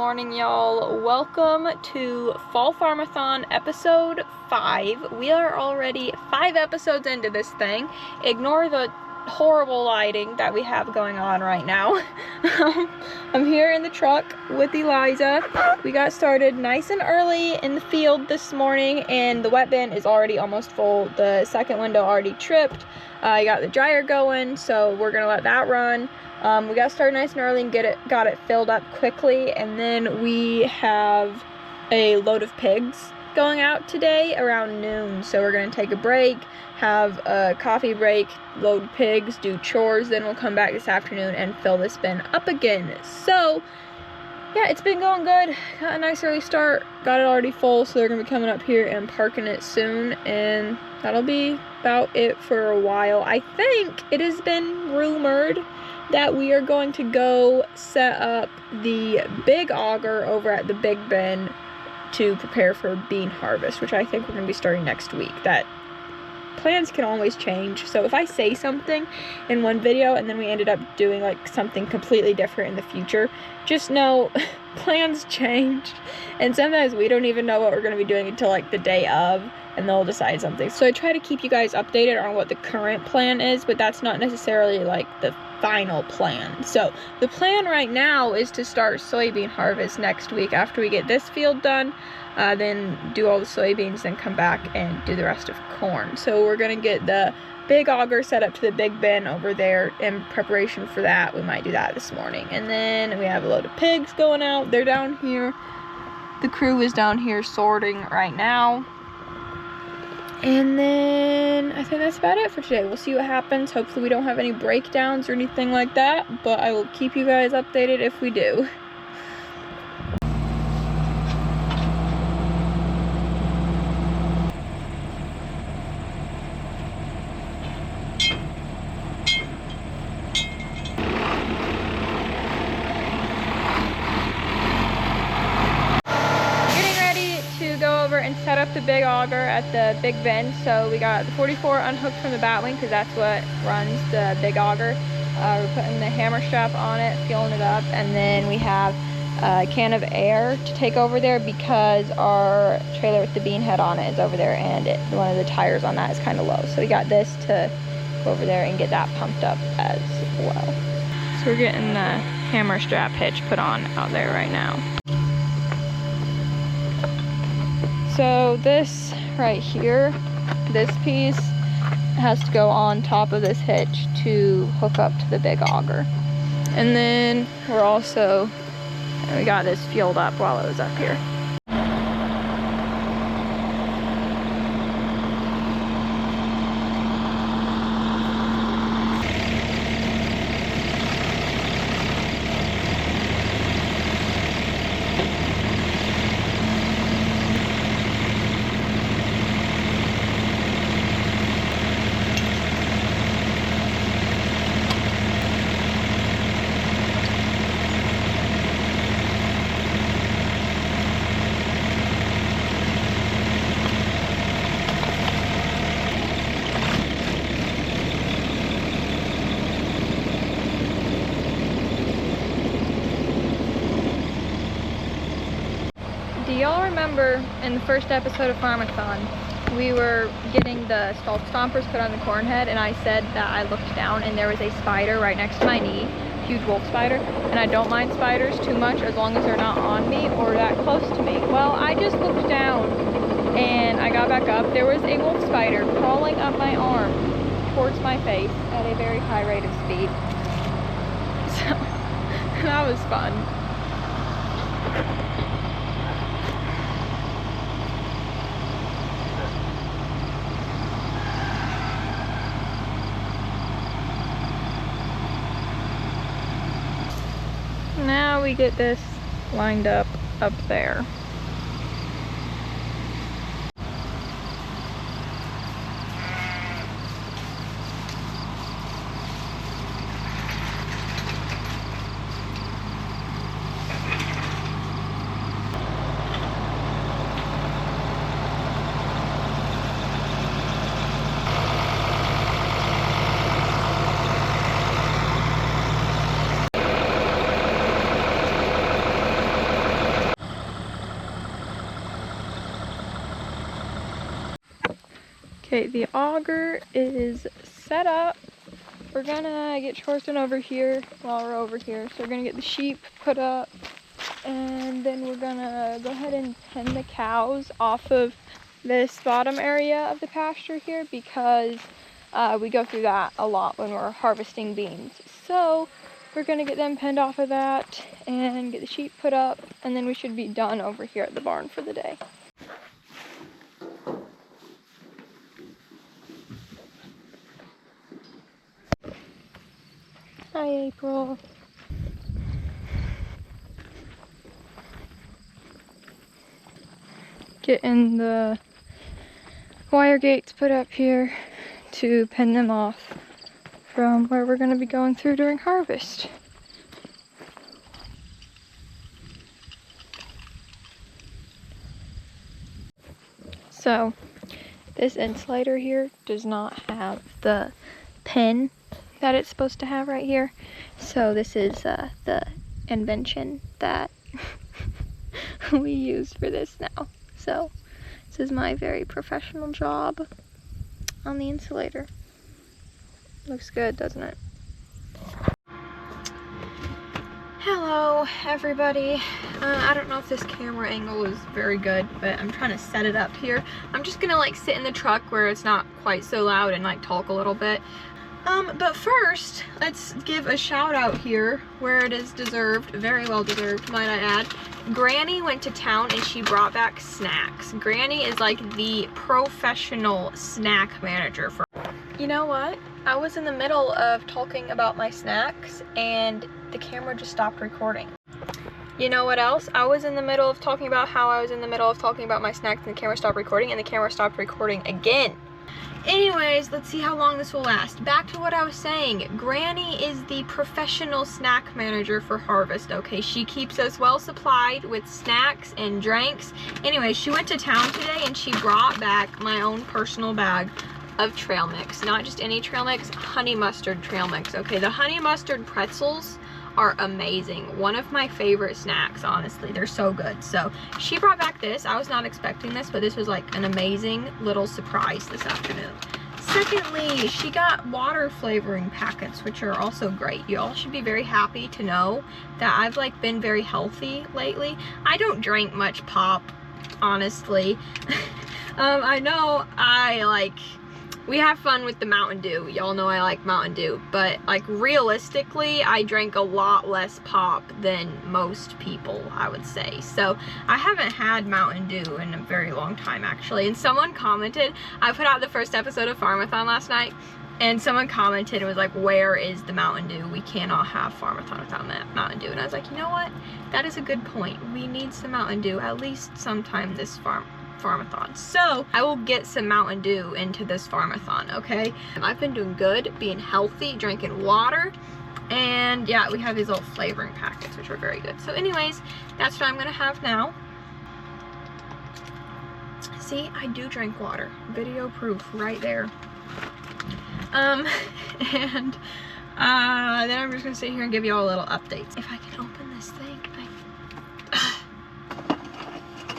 morning, y'all. Welcome to Fall Farmathon episode 5. We are already 5 episodes into this thing. Ignore the horrible lighting that we have going on right now. I'm here in the truck with Eliza. We got started nice and early in the field this morning, and the wet bin is already almost full. The second window already tripped. I got the dryer going, so we're gonna let that run. We got started nice and early and got it filled up quickly, and then we have a load of pigs going out today around noon. So we're gonna take a break, have a coffee break, load pigs, do chores, then we'll come back this afternoon and fill this bin up again. So yeah, it's been going good. Got a nice early start, got it already full, so they're gonna be coming up here and parking it soon, and that'll be about it for a while. I think it has been rumored that we are going to go set up the big auger over at the big bin to prepare for bean harvest, which I think we're going to be starting next week. That plans can always change, so if I say something in one video and then we ended up doing like something completely different in the future, just know plans change, and sometimes we don't even know what we're going to be doing until like the day of, and they'll decide something. So I try to keep you guys updated on what the current plan is, but that's not necessarily like the final plan. So the plan right now is to start soybean harvest next week after we get this field done, then do all the soybeans, then come back and do the rest of corn. So we're gonna get the big auger set up to the big bin over there in preparation for that. We might do that this morning. And then we have a load of pigs going out. They're down here. The crew is down here sorting right now. And then I think that's about it for today. We'll see what happens. Hopefully we don't have any breakdowns or anything like that, but I will keep you guys updated if we do. And set up the big auger at the big bin. So we got the 44 unhooked from the batwing because that's what runs the big auger. We're putting the hammer strap on it, fueling it up, and then we have a can of air to take over there because our trailer with the bean head on it is over there, and one of the tires on that is kind of low. So we got this to go over there and get that pumped up as well. So we're getting the hammer strap hitch put on out there right now. So this right here, this piece has to go on top of this hitch to hook up to the big auger. And then we got this fueled up while it was up here. Do y'all remember in the first episode of Farmathon, we were getting the stalk stompers put on the corn head, and I said that I looked down and there was a spider right next to my knee, huge wolf spider, and I don't mind spiders too much as long as they're not on me or that close to me. Well, I just looked down and I got back up. There was a wolf spider crawling up my arm towards my face at a very high rate of speed. So that was fun. Now we get this lined up there. Okay, the auger is set up. We're gonna get chores done over here while we're over here. So we're gonna get the sheep put up, and then we're gonna go ahead and pen the cows off of this bottom area of the pasture here, because we go through that a lot when we're harvesting beans. So we're gonna get them penned off of that and get the sheep put up, and then we should be done over here at the barn for the day. Hi, April. Getting the wire gates put up here to pen them off from where we're going to be going through during harvest. So this insulator here does not have the pin that it's supposed to have right here. So this is the invention that we use for this now. So this is my very professional job on the insulator. Looks good, doesn't it? Hello, everybody. I don't know if this camera angle is very good, but I'm trying to set it up here. I'm just gonna like sit in the truck where it's not quite so loud and like talk a little bit. But first, let's give a shout out here where it is deserved, very well deserved, might I add. Granny went to town and she brought back snacks. Granny is like the professional snack manager for... You know what? I was in the middle of talking about my snacks and the camera just stopped recording. You know what else? I was in the middle of talking about how I was in the middle of talking about my snacks and the camera stopped recording, and the camera stopped recording again. Anyways, let's see how long this will last. Back to what I was saying. Granny is the professional snack manager for harvest, okay? She keeps us well supplied with snacks and drinks. Anyways, she went to town today and she brought back my own personal bag of trail mix. Not just any trail mix, honey mustard trail mix, okay? The honey mustard pretzels are amazing. One of my favorite snacks, honestly. They're so good. So she brought back this. I was not expecting this, but this was like an amazing little surprise this afternoon. Secondly, she got water flavoring packets, which are also great. You all should be very happy to know that I've like been very healthy lately. I don't drink much pop, honestly. I know we have fun with the Mountain Dew. Y'all know I like Mountain Dew, but like realistically, I drank a lot less pop than most people, I would say. So I haven't had Mountain Dew in a very long time, actually. And someone commented, I put out the first episode of Farmathon last night, and someone commented and was like, where is the Mountain Dew? We cannot have Farmathon without Mountain Dew. And I was like, you know what? That is a good point. We need some Mountain Dew at least sometime this Farmathon. So I will get some Mountain Dew into this Farmathon, okay? I've been doing good, being healthy, drinking water, and yeah, we have these little flavoring packets, which are very good. So anyways, that's what I'm gonna have now. See, I do drink water. Video proof right there. And then I'm just gonna sit here and give you all little updates. If I can open this thing,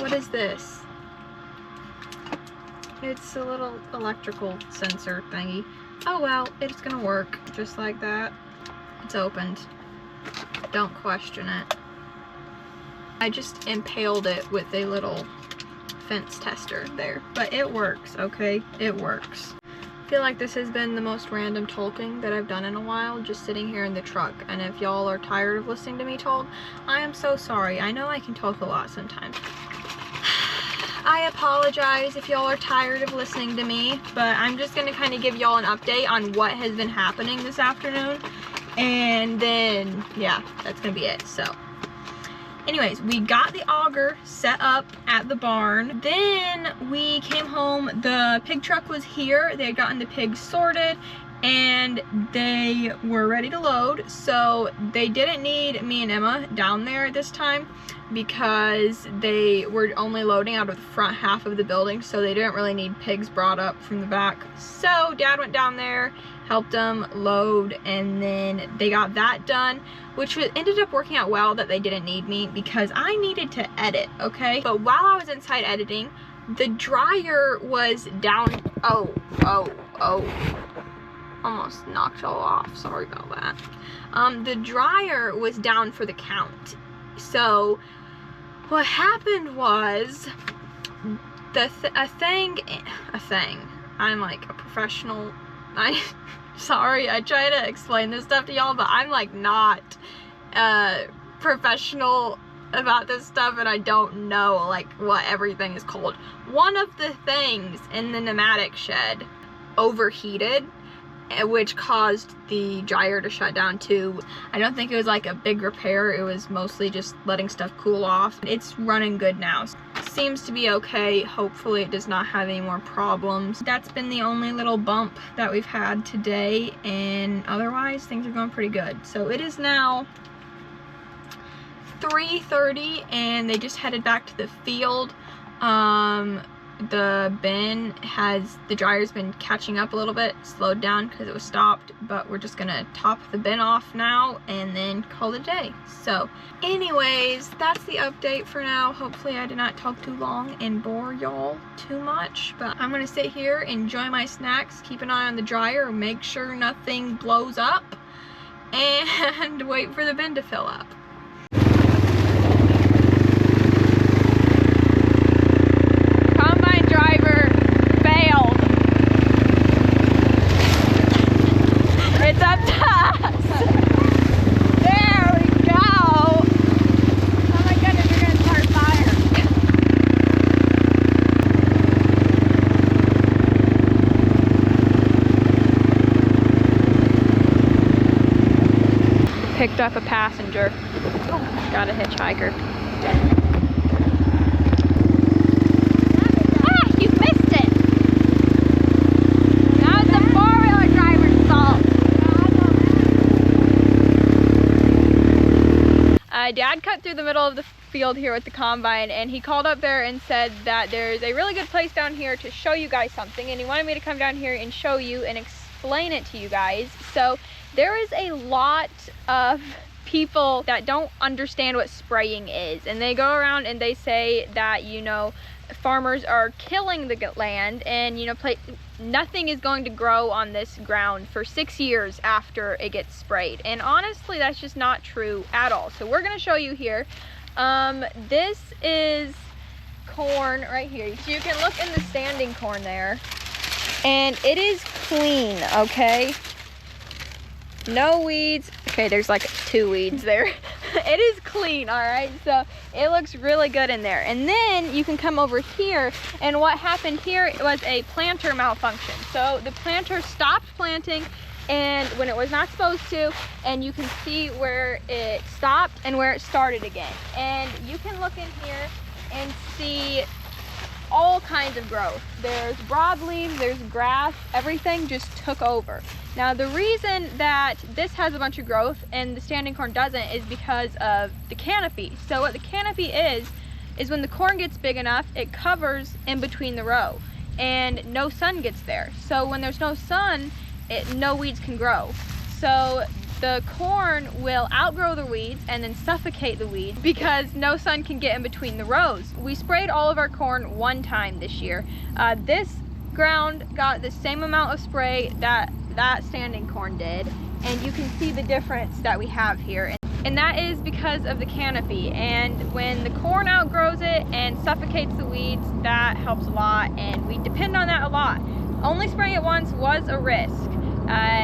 what is this? It's a little electrical sensor thingy. Oh well, it's gonna work just like that. It's opened. Don't question it. I just impaled it with a little fence tester there. But it works, okay? It works. I feel like this has been the most random talking that I've done in a while, just sitting here in the truck. And if y'all are tired of listening to me talk, I am so sorry. I know I can talk a lot sometimes. I apologize if y'all are tired of listening to me, but I'm just going to kind of give y'all an update on what has been happening this afternoon, and then, yeah, that's going to be it. So, anyways, we got the auger set up at the barn, then we came home, the pig truck was here, they had gotten the pigs sorted, and they were ready to load, so they didn't need me and Emma down there this time, because they were only loading out of the front half of the building, so they didn't really need pigs brought up from the back. So Dad went down there, helped them load, and then they got that done, which ended up working out well that they didn't need me, because I needed to edit, okay? But while I was inside editing, the dryer was down. Oh. Almost knocked all off. Sorry about that. The dryer was down for the count. So what happened was a thing. I'm like a professional. Sorry, I try to explain this stuff to y'all, but I'm like not professional about this stuff, and I don't know like what everything is called. One of the things in the pneumatic shed overheated, which caused the dryer to shut down too. I don't think it was like a big repair, it was mostly just letting stuff cool off. It's running good now. Seems to be okay. Hopefully it does not have any more problems. That's been the only little bump that we've had today, and otherwise things are going pretty good. So it is now 3:30 and they just headed back to the field. The dryer's been catching up a little bit, slowed down because it was stopped, but we're just gonna top the bin off now and then call it a day. So anyways, that's the update for now. Hopefully I did not talk too long and bore y'all too much, but I'm gonna sit here, enjoy my snacks, keep an eye on the dryer, make sure nothing blows up, and wait for the bin to fill up. Picked up a passenger. Got a hitchhiker. Ah, you missed it! That was the four-wheeler driver's fault. Dad cut through the middle of the field here with the combine, and he called up there and said that there's a really good place down here to show you guys something, and he wanted me to come down here and show you and explain it to you guys. So there is a lot of people that don't understand what spraying is, and they go around and they say that, you know, farmers are killing the land, and, you know, nothing is going to grow on this ground for 6 years after it gets sprayed. And honestly, that's just not true at all. So we're going to show you here. This is corn right here. So you can look in the standing corn there, and it is clean, okay? No weeds. Okay, there's like 2 weeds there. It is clean, all right? So it looks really good in there. And then you can come over here, and what happened here was a planter malfunction. So the planter stopped planting, and when it was not supposed to, and you can see where it stopped and where it started again. And you can look in here and see all kinds of growth. There's broadleaves, there's grass, everything just took over. Now the reason that this has a bunch of growth and the standing corn doesn't is because of the canopy. So what the canopy is when the corn gets big enough, it covers in between the row and no sun gets there. So when there's no sun, no weeds can grow. So the corn will outgrow the weeds and then suffocate the weeds because no sun can get in between the rows. We sprayed all of our corn one time this year. This ground got the same amount of spray that standing corn did, and you can see the difference that we have here. And that is because of the canopy. And when the corn outgrows it and suffocates the weeds, that helps a lot, and we depend on that a lot. Only spraying it once was a risk.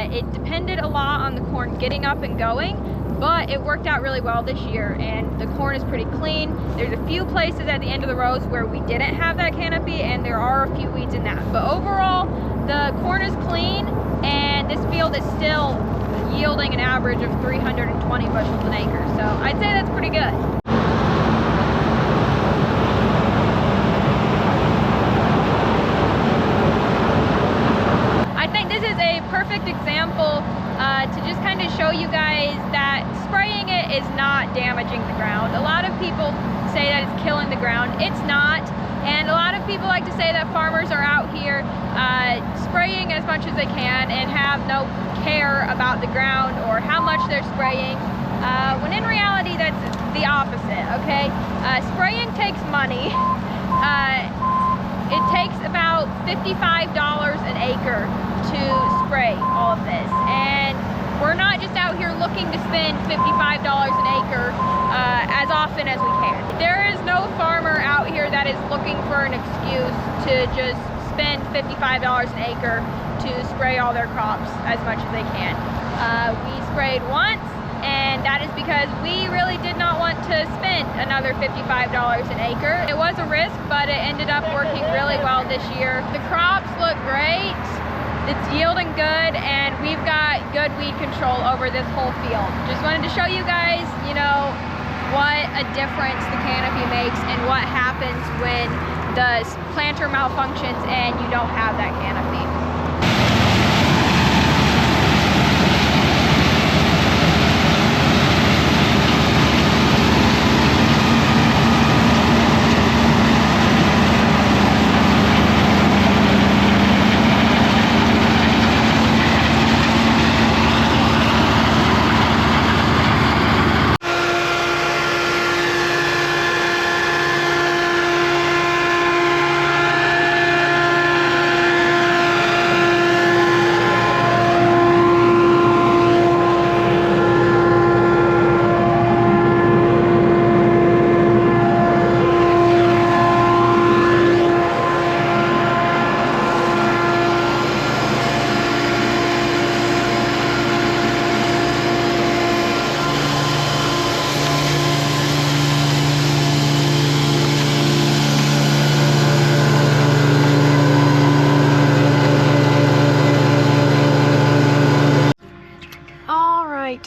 It depended a lot on the corn getting up and going, but it worked out really well this year, and the corn is pretty clean. There's a few places at the end of the rows where we didn't have that canopy, and there are a few weeds in that. But overall, the corn is clean, and this field is still yielding an average of 320 bushels an acre. So I'd say that's pretty good. I think this is a perfect example to just kind of show you guys that spraying it is not damaging the ground. A lot of people say that it's killing the ground. It's not. And a lot of people like to say that farmers are out here spraying as much as they can and have no care about the ground or how much they're spraying, when in reality that's the opposite, okay? Spraying takes money. it takes about $55 an acre to spray all of this. And we're not just out here looking to spend $55 an acre as often as we can. There is no farmer out here that is looking for an excuse to just spend $55 an acre to spray all their crops as much as they can. We sprayed once, and that is because we really did not want to spend another $55 an acre. It was a risk, but it ended up working really well this year. The crops look great, it's yielding good, and we've got good weed control over this whole field. Just wanted to show you guys, you know, what a difference the canopy makes and what happens when the planter malfunctions and you don't have that canopy.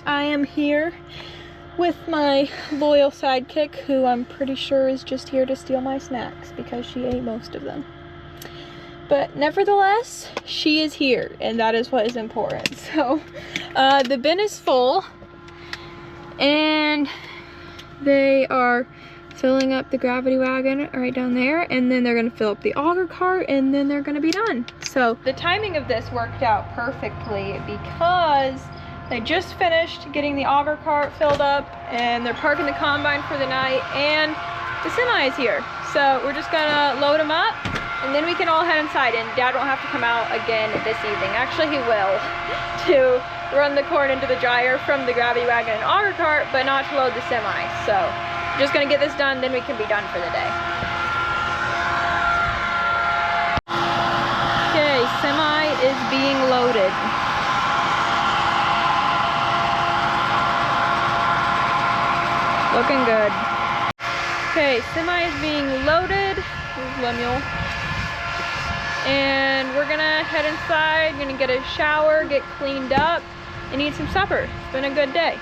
I am here with my loyal sidekick, who I'm pretty sure is just here to steal my snacks because she ate most of them. But nevertheless, she is here, and that is what is important. So the bin is full, and they are filling up the gravity wagon right down there, and then they're gonna fill up the auger cart, and then they're gonna be done. So the timing of this worked out perfectly because they just finished getting the auger cart filled up, and they're parking the combine for the night, and the semi is here. So we're just gonna load them up, and then we can all head inside, and Dad won't have to come out again this evening. Actually, he will, to run the corn into the dryer from the gravity wagon and auger cart, but not to load the semi. So just gonna get this done, then we can be done for the day. Okay, semi is being loaded. Looking good. Okay, semi is being loaded. Here's Lemuel. And we're gonna head inside, gonna get a shower, get cleaned up, and eat some supper. It's been a good day.